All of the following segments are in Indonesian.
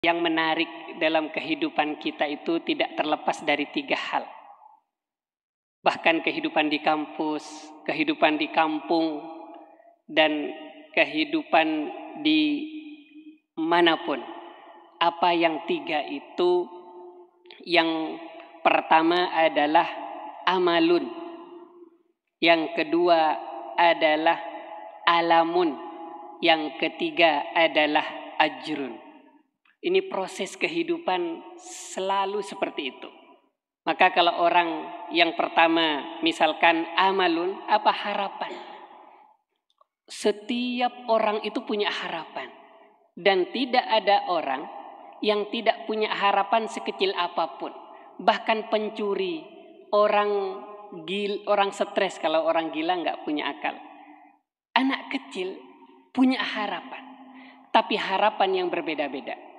Yang menarik dalam kehidupan kita itu tidak terlepas dari 3 hal. Bahkan kehidupan di kampus, kehidupan di kampung, dan kehidupan di manapun. Apa yang 3 itu? Yang pertama adalah amalun. Yang kedua adalah alamun. Yang ketiga adalah ajrun. Ini proses kehidupan selalu seperti itu. Maka kalau orang yang pertama misalkan amalun, apa harapan? Setiap orang itu punya harapan. Dan tidak ada orang yang tidak punya harapan sekecil apapun. Bahkan pencuri, orang stres, kalau orang gila nggak punya akal. Anak kecil punya harapan. Tapi harapan yang berbeda-beda.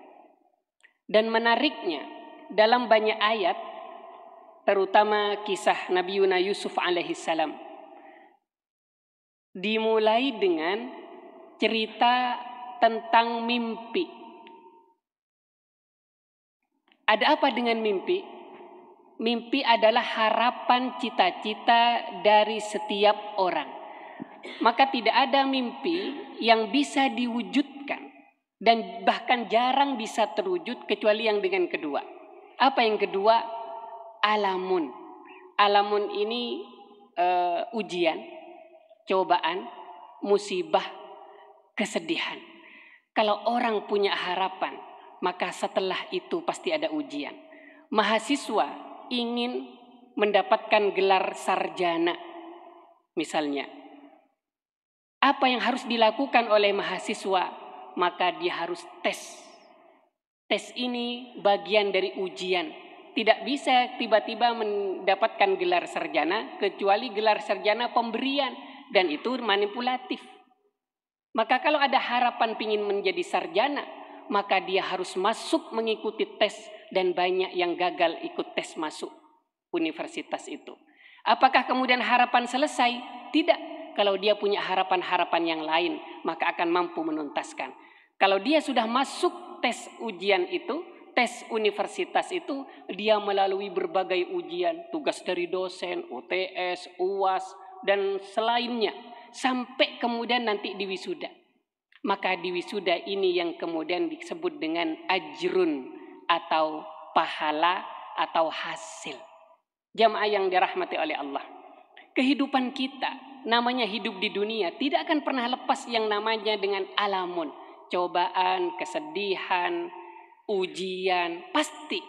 Dan menariknya, dalam banyak ayat, terutama kisah Nabi Yusuf alaihissalam, dimulai dengan cerita tentang mimpi. Ada apa dengan mimpi? Mimpi adalah harapan cita-cita dari setiap orang. Maka tidak ada mimpi yang bisa diwujudkan dan bahkan jarang bisa terwujud kecuali yang dengan kedua. Apa yang kedua? Alamun. Alamun ini ujian, cobaan, musibah, kesedihan. Kalau orang punya harapan, maka setelah itu pasti ada ujian. Mahasiswa ingin mendapatkan gelar sarjana, misalnya. Apa yang harus dilakukan oleh mahasiswa? Maka dia harus tes. Tes ini bagian dari ujian. Tidak bisa tiba-tiba mendapatkan gelar sarjana kecuali gelar sarjana pemberian, dan itu manipulatif. Maka kalau ada harapan ingin menjadi sarjana, maka dia harus masuk mengikuti tes, dan banyak yang gagal ikut tes masuk universitas itu. Apakah kemudian harapan selesai? Tidak. Kalau dia punya harapan-harapan yang lain, maka akan mampu menuntaskan. Kalau dia sudah masuk tes ujian itu, tes universitas itu, dia melalui berbagai ujian, tugas dari dosen, UTS, UAS, dan selainnya, sampai kemudian nanti di wisuda. Maka di wisuda ini yang kemudian disebut dengan ajrun atau pahala atau hasil. Jamaah yang dirahmati oleh Allah. Kehidupan kita, namanya hidup di dunia, tidak akan pernah lepas yang namanya dengan alamun. Cobaan, kesedihan, ujian, pasti.